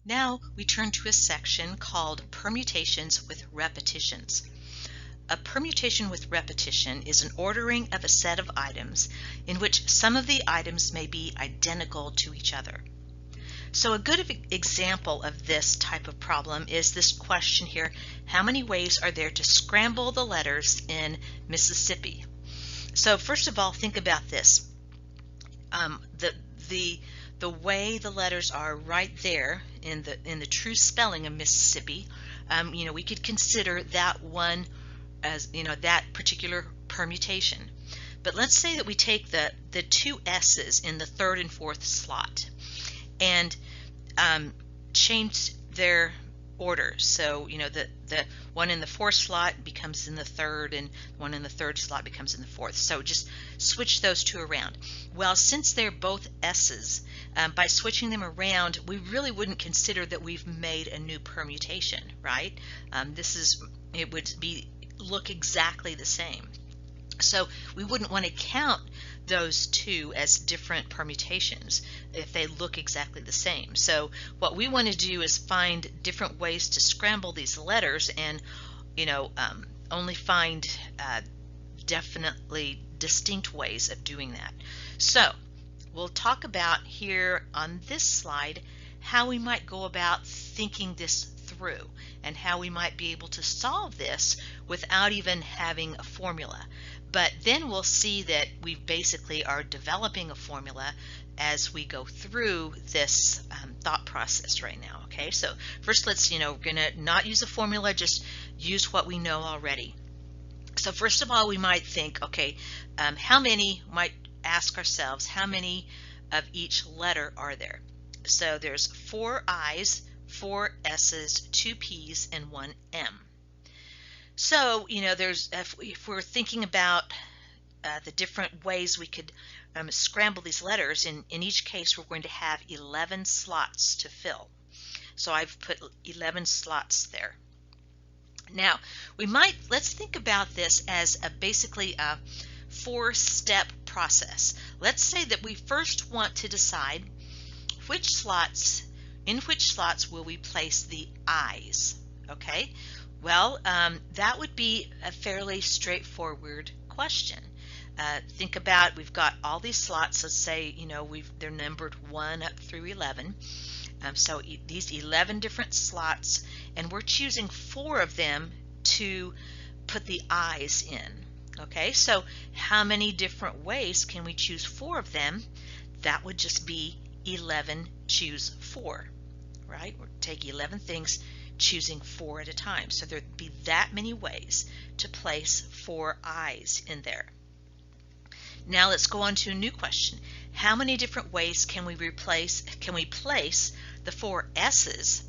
Now we turn to a section called Permutations with Repititions. A permutation with repetition is an ordering of a set of items in which some of the items may be identical to each other. So a good example of this type of problem is this question here: how many ways are there to scramble the letters in Mississippi? So first of all, think about this. The way the letters are right there in the true spelling of Mississippi, we could consider that one as that particular permutation. But let's say that we take the two S's in the third and fourth slot and change their order. So the one in the fourth slot becomes in the third, and one in the third slot becomes in the fourth. So just switch those two around. Well, since they're both S's, by switching them around, we really wouldn't consider that we've made a new permutation, right? It would look exactly the same. So we wouldn't want to count those two as different permutations if they look exactly the same. So what we want to do is find different ways to scramble these letters, and only find definitely distinct ways of doing that. So we'll talk about here on this slide how we might go about thinking this through and how we might be able to solve this without even having a formula. But then we'll see that we basically are developing a formula as we go through this thought process right now. Okay, so first we're gonna not use a formula, just use what we know already. So first of all, we might think, okay, might ask ourselves, how many of each letter are there? So there's 4 I's, 4 S's, 2 P's, and 1 M. So, if we're thinking about the different ways we could scramble these letters, in each case we're going to have 11 slots to fill. So I've put 11 slots there. Now, let's think about this as basically a 4-step process. Let's say that we first want to decide in which slots will we place the I's, okay? Well, that would be a fairly straightforward question. Think about, we've got all these slots. Let's say they're numbered 1 up through 11. So these 11 different slots, and we're choosing 4 of them to put the I's in. Okay, so how many different ways can we choose 4 of them? That would just be 11 choose 4, right? We'll take 11 things, choosing 4 at a time. So there'd be that many ways to place 4 I's in there. Now let's go on to a new question. How many different ways can we place the 4 S's,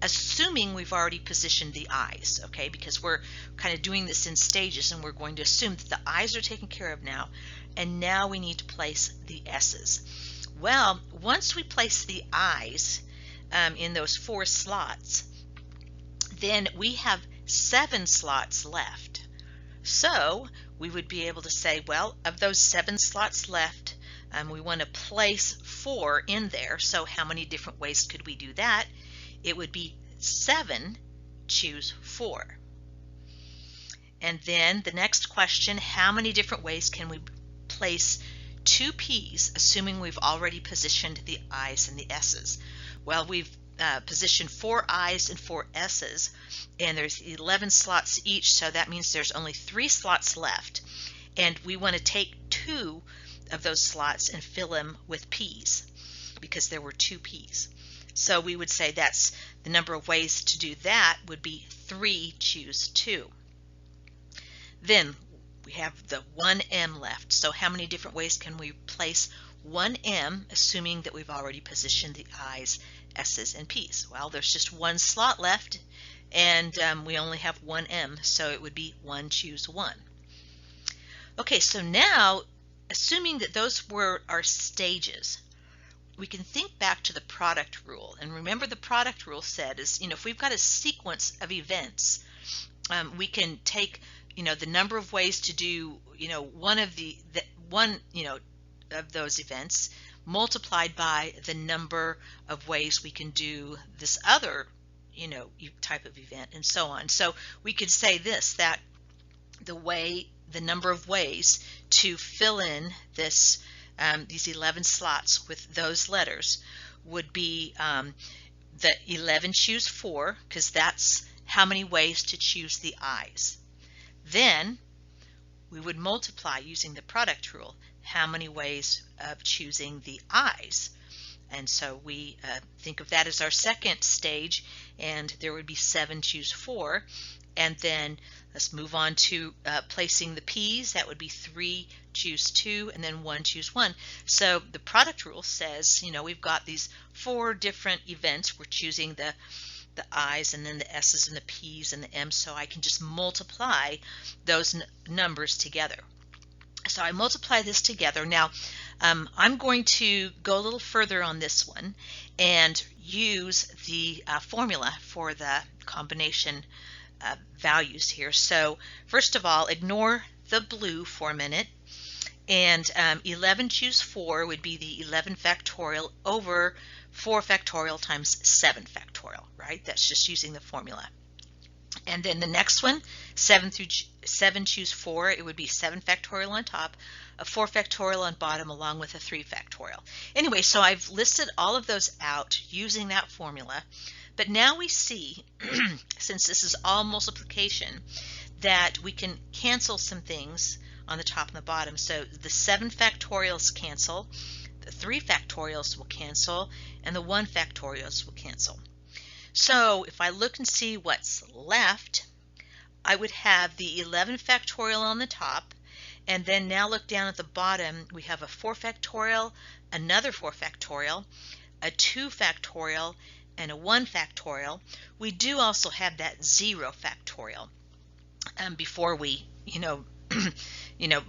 assuming we've already positioned the I's, okay? Because we're kind of doing this in stages, and we're going to assume that the I's are taken care of now, and now we need to place the S's. Well, once we place the I's in those 4 slots, then we have 7 slots left. So we would be able to say, well, of those 7 slots left, we want to place 4 in there. So how many different ways could we do that? It would be 7 choose 4. And then the next question, how many different ways can we place 2 P's, assuming we've already positioned the I's and the S's? Well, we've positioned 4 I's and 4 S's, and there's 11 slots each, so that means there's only 3 slots left, and we want to take 2 of those slots and fill them with P's, because there were 2 P's. So we would say that's the number of ways to do that would be 3 choose 2. Then we have the 1M left. So how many different ways can we place 1M, assuming that we've already positioned the I's, S's, and P's? Well, there's just 1 slot left, and we only have 1M, so it would be 1 choose 1. Okay, so now, assuming that those were our stages, we can think back to the product rule. And remember, the product rule said is, if we've got a sequence of events, we can take the number of ways to do one of those events, multiplied by the number of ways we can do this other, type of event, and so on. So we could say this, that the number of ways to fill in these 11 slots with those letters would be the 11 choose 4, because that's how many ways to choose the I's. Then we would multiply using the product rule how many ways of choosing the I's. And so we think of that as our second stage, and there would be 7 choose 4. And then let's move on to placing the P's. That would be 3 choose 2, and then 1 choose 1. So the product rule says, we've got these 4 different events. We're choosing the I's and then the S's and the P's and the M's, so I can just multiply those numbers together. So I multiply this together. Now I'm going to go a little further on this one and use the formula for the combination values here. So first of all, ignore the blue for a minute, and 11 choose 4 would be the 11 factorial over 4 factorial times 7 factorial, right? That's just using the formula. And then the next one, 7 choose 4, it would be 7 factorial on top, a 4 factorial on bottom, along with a 3 factorial. Anyway, so I've listed all of those out using that formula. But now we see, since this is all multiplication, that we can cancel some things on the top and the bottom. So the 7 factorials cancel, the 3 factorials will cancel, and the 1 factorials will cancel. So if I look and see what's left, I would have the 11 factorial on the top, and then now look down at the bottom, we have a 4 factorial, another 4 factorial, a 2 factorial, and a 1 factorial. We do also have that 0 factorial before we,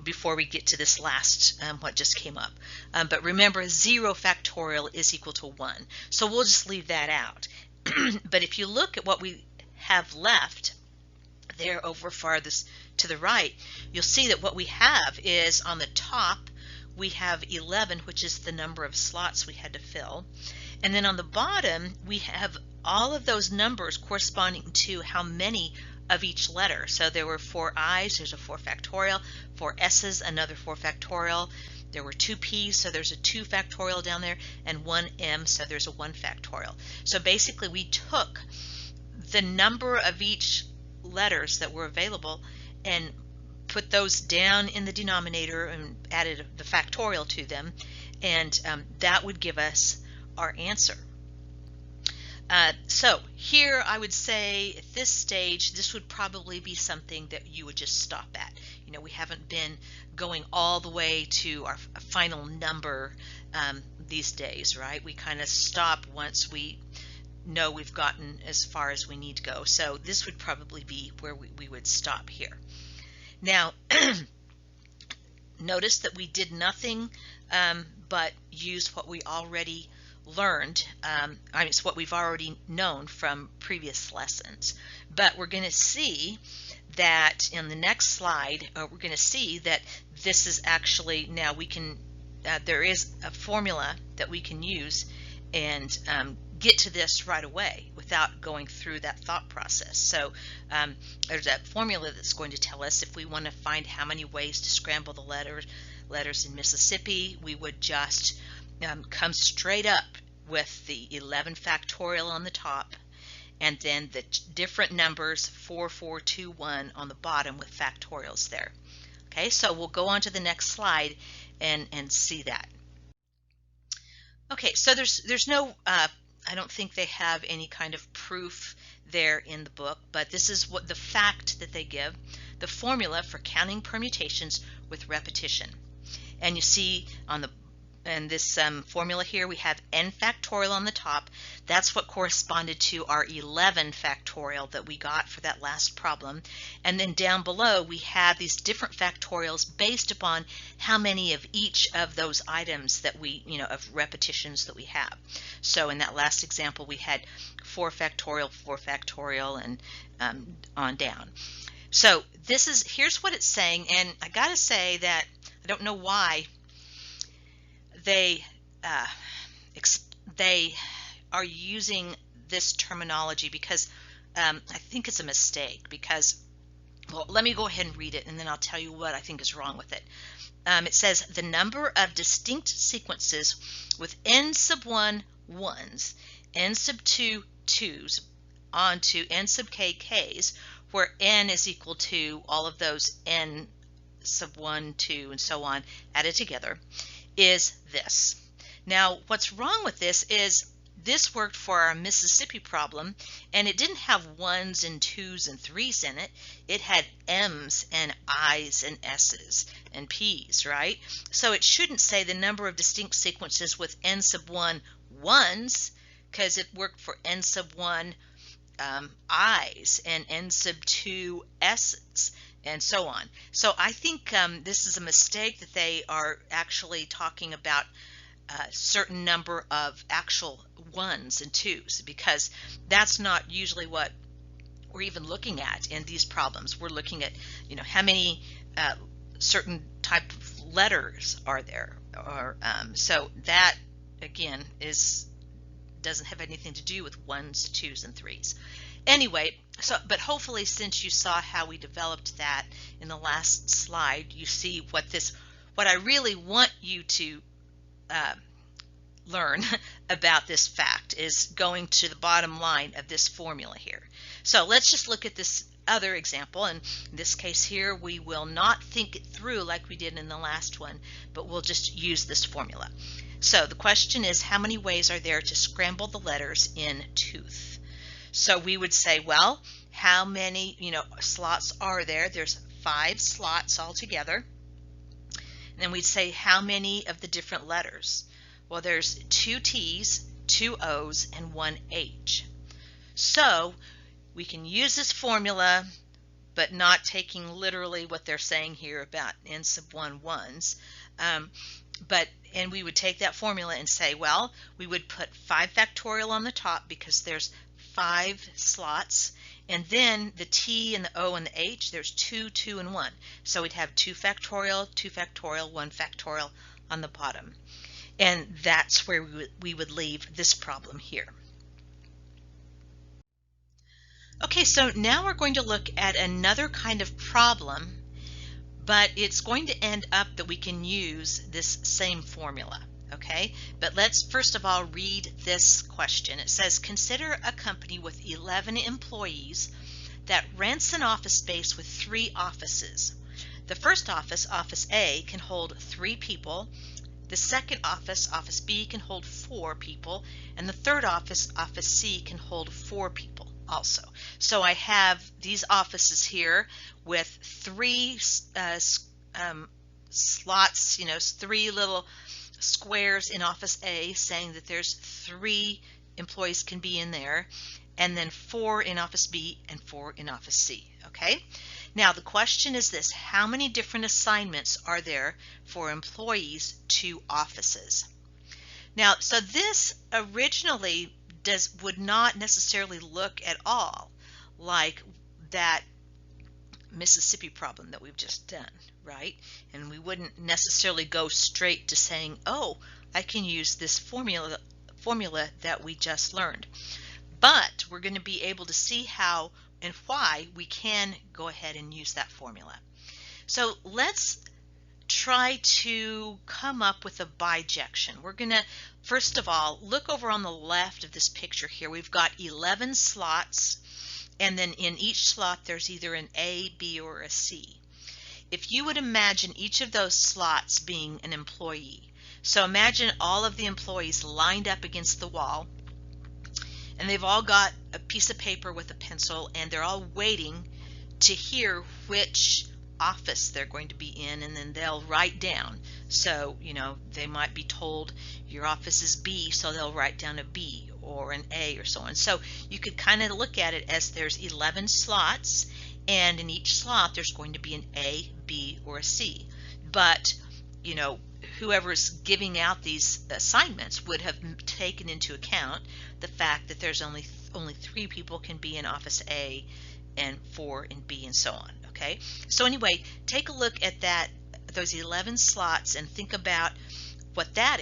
before we get to this last, what just came up. But remember, 0 factorial is equal to 1. So we'll just leave that out. But if you look at what we have left there over farthest to the right, you'll see that what we have is on the top, we have 11, which is the number of slots we had to fill. And then on the bottom, we have all of those numbers corresponding to how many of each letter. So there were 4 I's, there's a 4 factorial, 4 S's, another 4 factorial. There were 2 P's, so there's a 2 factorial down there, and 1 M, so there's a 1 factorial. So basically we took the number of each letters that were available and put those down in the denominator and added the factorial to them, and that would give us our answer. So here I would say at this stage, this would probably be something that you would just stop at. We haven't been going all the way to our final number these days, right? We kind of stop once we know we've gotten as far as we need to go. So this would probably be where we would stop here. Now, notice that we did nothing but use what we already learned. It's what we've already known from previous lessons. But we're going to see that in the next slide, we're going to see that this is actually, now we can, there is a formula that we can use and get to this right away without going through that thought process. So there's a formula that's going to tell us if we want to find how many ways to scramble the letters in Mississippi, we would just come straight up with the 11 factorial on the top, and then the different numbers 4, 4, 2, 1 on the bottom with factorials there. Okay, so we'll go on to the next slide and see that. Okay, so there's no, I don't think they have any kind of proof there in the book, but this is what the fact that they give, the formula for counting permutations with repetition. And you see on the this formula here, we have n factorial on the top. That's what corresponded to our 11 factorial that we got for that last problem. And then down below, we have these different factorials based upon how many of each of those items that we, of repetitions that we have. So in that last example, we had 4 factorial, and on down. So here's what it's saying, and I gotta say that I don't know why they uh, they are using this terminology because I think it's a mistake because, well, let me go ahead and read it and then I'll tell you what I think is wrong with it. It says the number of distinct sequences with n sub 1 ones, n sub 2 twos, on to n sub k k's, where n is equal to all of those n sub 1, 2, and so on added together, is this. Now, what's wrong with this is this worked for our Mississippi problem, and it didn't have ones and twos and threes in it. It had M's and I's and S's and P's, right? So it shouldn't say the number of distinct sequences with n sub 1 ones, because it worked for n sub 1 I's and n sub 2 S's and so on. So I think this is a mistake that they are actually talking about a certain number of actual ones and twos, because that's not usually what we're even looking at in these problems. We're looking at, how many certain type of letters are there, or so that again doesn't have anything to do with ones, twos, and threes. Anyway, but hopefully, since you saw how we developed that in the last slide, you see what I really want you to learn about this fact is going to the bottom line of this formula here. So let's just look at this other example. And in this case here, we will not think it through like we did in the last one, but we'll just use this formula. So the question is, how many ways are there to scramble the letters in tooth? So we would say, well, how many slots are there? There's 5 slots altogether. And then we'd say, how many of the different letters? Well, there's 2 T's, 2 O's, and 1 H. So we can use this formula, but not taking literally what they're saying here about n sub 1 ones. And we would take that formula and say, well, we would put 5 factorial on the top because there's 5 slots, and then the T and the O and the H, there's 2, 2, and 1. So we'd have 2 factorial, 2 factorial, 1 factorial on the bottom. And that's where we would leave this problem here. Okay, so now we're going to look at another kind of problem, but it's going to end up that we can use this same formula, okay? But let's first of all read this question. It says, consider a company with 11 employees that rents an office space with 3 offices. The first office, Office A, can hold 3 people. The second office, Office B, can hold 4 people, and the third office, Office C, can hold 4 people also. So I have these offices here with 3 slots, 3 little squares in Office A saying that there's 3 employees can be in there, and then 4 in Office B and 4 in Office C, okay? Now the question is this: how many different assignments are there for employees to offices? Now, so this originally would not necessarily look at all like that Mississippi problem that we've just done, right? And we wouldn't necessarily go straight to saying, oh, I can use this formula that we just learned. But we're going to be able to see how and why we can go ahead and use that formula. So let's try to come up with a bijection. We're going to, first of all, look over on the left of this picture here. We've got 11 slots, and then in each slot there's either an A, B, or a C. If you would imagine each of those slots being an employee. So imagine all of the employees lined up against the wall, and they've all got a piece of paper with a pencil, and they're all waiting to hear which office they're going to be in, and then they'll write down. So, they might be told your office is B, so they'll write down a B or an A or so on. So you could kind of look at it as there's 11 slots, and in each slot there's going to be an A, B, or a C. But, whoever's giving out these assignments would have taken into account the fact that there's only 3 people can be in Office A and 4 in B and so on. Okay, so anyway, take a look at those 11 slots and think about what that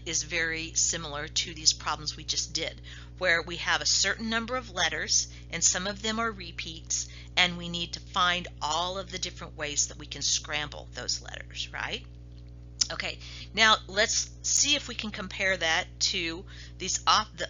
is very similar to these problems we just did, where we have a certain number of letters and some of them are repeats, and we need to find all of the different ways that we can scramble those letters, right? Okay, now let's see if we can compare that to the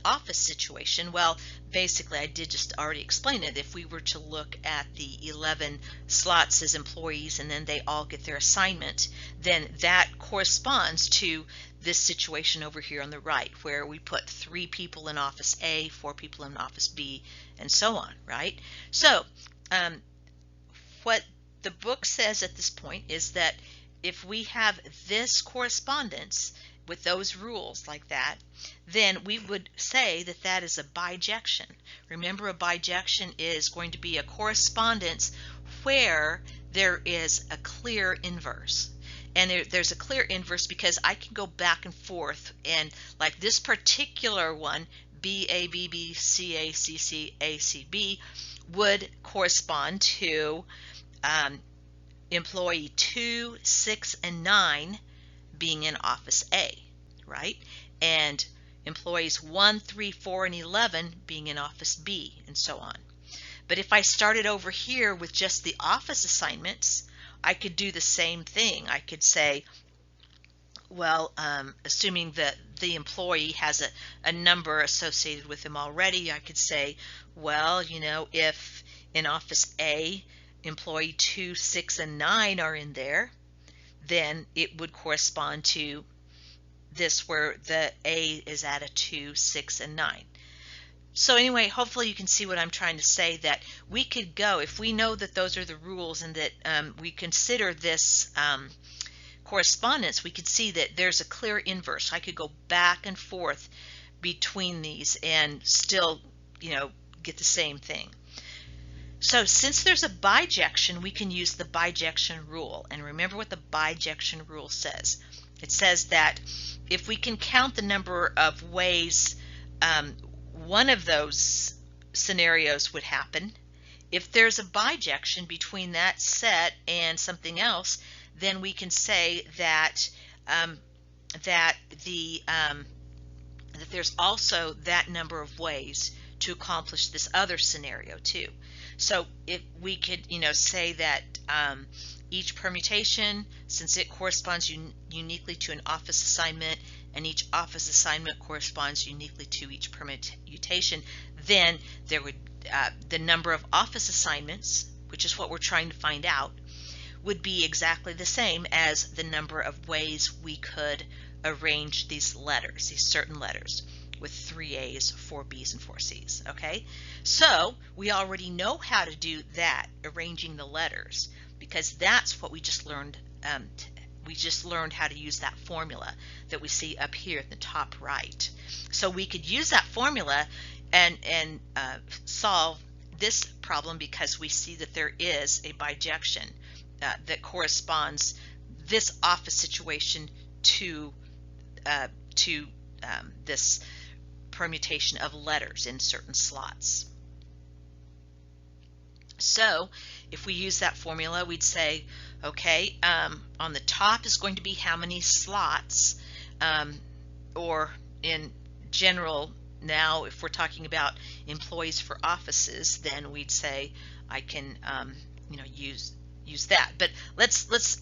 office situation. Well, basically I did just already explain it. If we were to look at the 11 slots as employees and then they all get their assignment, then that corresponds to this situation over here on the right, where we put 3 people in office A, 4 people in office B, and so on, right? So what the book says at this point is that if we have this correspondence with those rules like that, then we would say that that is a bijection. Remember, a bijection is going to be a correspondence where there is a clear inverse. And there's a clear inverse because I can go back and forth, and like this particular one, BABB, CACC, ACB, would correspond to employee 2, 6, and 9 being in office A, right? And employees 1, 3, 4, and 11 being in office B, and so on. But if I started over here with just the office assignments, I could do the same thing. I could say, well, assuming that the employee has a number associated with him already, I could say, well, you know, if in office A, employee 2, 6, and 9 are in there, then it would correspond to this where the A is at a 2, 6, and 9. So anyway, hopefully you can see what I'm trying to say, that we could go, if we know that those are the rules and that we consider this correspondence, we could see that there's a clear inverse. I could go back and forth between these and still, you know, get the same thing. So since there's a bijection, we can use the bijection rule. And remember what the bijection rule says. It says that if we can count the number of ways one of those scenarios would happen, if there's a bijection between that set and something else, then we can say that that there's also that number of ways to accomplish this other scenario too. So if we could, you know, say that each permutation, since it corresponds uniquely to an office assignment, and each office assignment corresponds uniquely to each permutation, then there would the number of office assignments, which is what we're trying to find out, would be exactly the same as the number of ways we could arrange these letters, these certain letters, with 3 A's, 4 B's, and 4 C's. Okay, so we already know how to do that, arranging the letters, because that's what we just learned. We just learned how to use that formula that we see up here in the top right. So we could use that formula and solve this problem, because we see that there is a bijection that corresponds this office situation to this permutation of letters in certain slots. So if we use that formula, we'd say, okay, on the top is going to be how many slots, or in general now, if we're talking about employees for offices, then we'd say I can you know, use that. But let's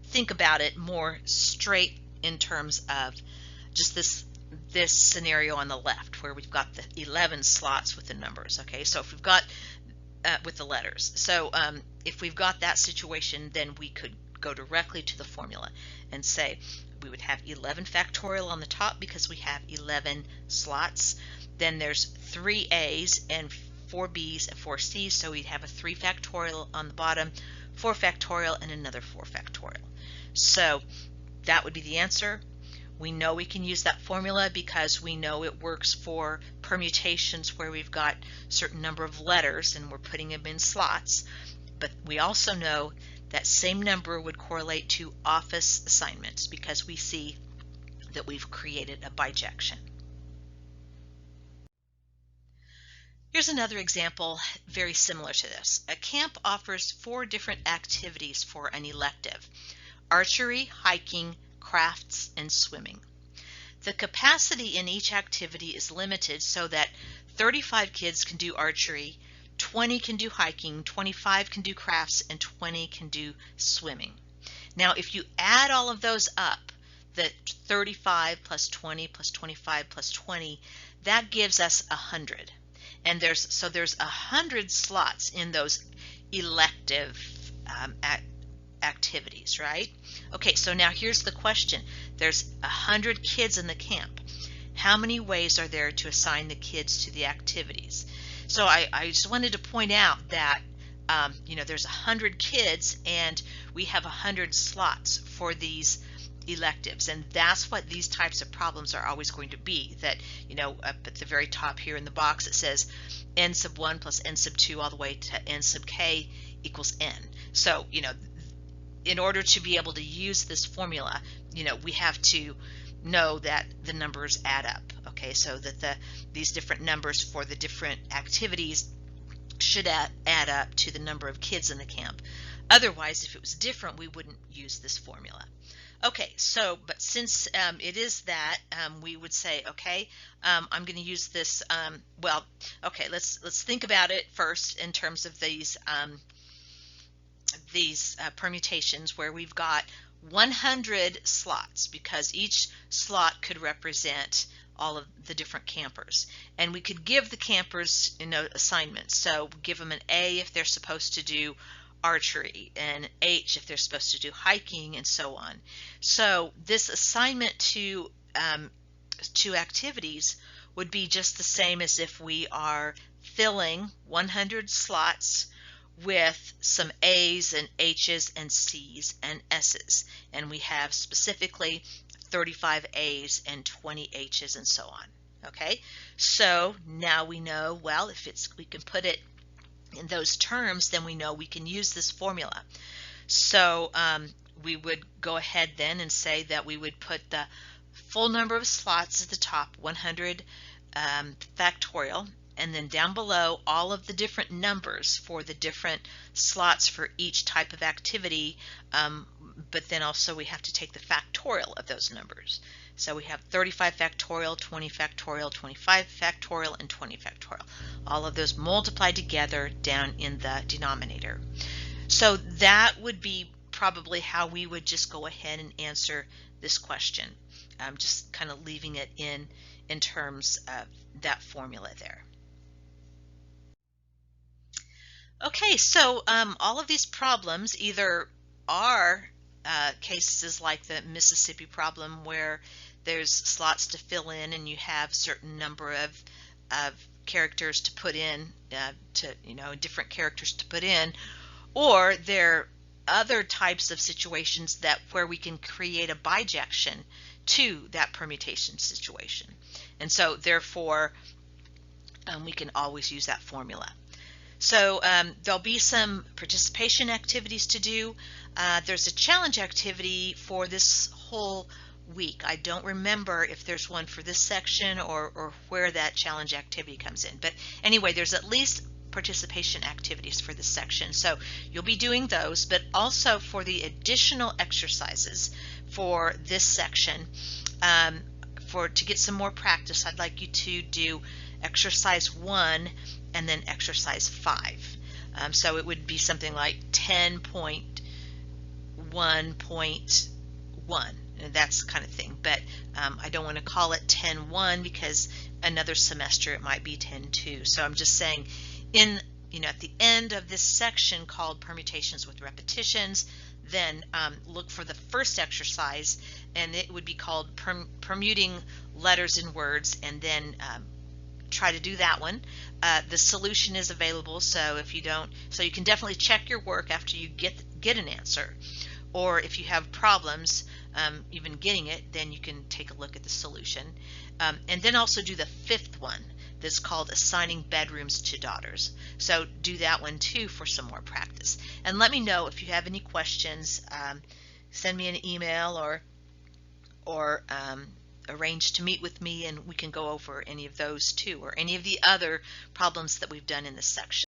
think about it more straight in terms of just this scenario on the left, where we've got the 11 slots with the numbers. Okay, so if we've got with the letters, so if we've got that situation, then we could go directly to the formula and say we would have 11 factorial on the top because we have 11 slots. Then there's 3 A's and 4 B's and 4 C's, so we'd have a 3 factorial on the bottom, 4 factorial, and another 4 factorial. So that would be the answer. We know we can use that formula because we know it works for permutations where we've got a certain number of letters and we're putting them in slots. But we also know that same number would correlate to office assignments because we see that we've created a bijection. Here's another example very similar to this. A camp offers 4 different activities for an elective: archery, hiking, crafts, and swimming. The capacity in each activity is limited so that 35 kids can do archery, 20 can do hiking, 25 can do crafts, and 20 can do swimming. Now, if you add all of those up, the 35 plus 20 plus 25 plus 20, that gives us 100. And there's 100 slots in those elective activities, right? Okay, so now here's the question. There's 100 kids in the camp. How many ways are there to assign the kids to the activities? So I just wanted to point out that there's 100 kids and we have 100 slots for these electives, and that's what these types of problems are always going to be. That up at the very top here in the box it says n sub 1 plus n sub 2 all the way to n sub k equals n. So in order to be able to use this formula, we have to know that the numbers add up. Okay, so that these different numbers for the different activities should add up to the number of kids in the camp. Otherwise, if it was different, we wouldn't use this formula. Okay, so but since it is that, we would say, okay, I'm going to use this. Well, okay, let's think about it first in terms of these permutations where we've got 100 slots, because each slot could represent all of the different campers, and we could give the campers assignments. So give them an A if they're supposed to do archery, and H if they're supposed to do hiking, and so on. So this assignment to activities would be just the same as if we are filling 100 slots with some A's and H's and C's and S's, and we have specifically 35 A's and 20 H's and so on. Okay, so now we know, well, if we can put it in those terms, then we know we can use this formula. So we would go ahead then and say that we would put the full number of slots at the top, 100 factorial, and then down below all of the different numbers for the different slots for each type of activity, but then also we have to take the factorial of those numbers. So we have 35 factorial, 20 factorial, 25 factorial, and 20 factorial. All of those multiplied together down in the denominator. So that would be probably how we would just go ahead and answer this question. Just kind of leaving it in terms of that formula there. Okay, so all of these problems either are cases like the Mississippi problem where there's slots to fill in and you have certain number of characters to put in, different characters to put in, or there are other types of situations where we can create a bijection to that permutation situation. And so therefore we can always use that formula. So there'll be some participation activities to do. There's a challenge activity for this whole week. I don't remember if there's one for this section or where that challenge activity comes in. But anyway, there's at least participation activities for this section. So you'll be doing those, but also for the additional exercises for this section, to get some more practice, I'd like you to do exercise 1 and then exercise 5. So it would be something like 10.1.1, that's kind of thing. But I don't want to call it 10.1 because another semester it might be 10.2. So I'm just saying at the end of this section called Permutations with Repetitions, then look for the first exercise, and it would be called Permuting Letters and Words, and then try to do that one. The solution is available, so if you don't, so you can definitely check your work after you get an answer, or if you have problems even getting it, then you can take a look at the solution, and then also do the 5th one that's called Assigning Bedrooms to Daughters. So do that one too for some more practice, and let me know if you have any questions. Send me an email or arrange to meet with me, and we can go over any of those too, or any of the other problems that we've done in this section.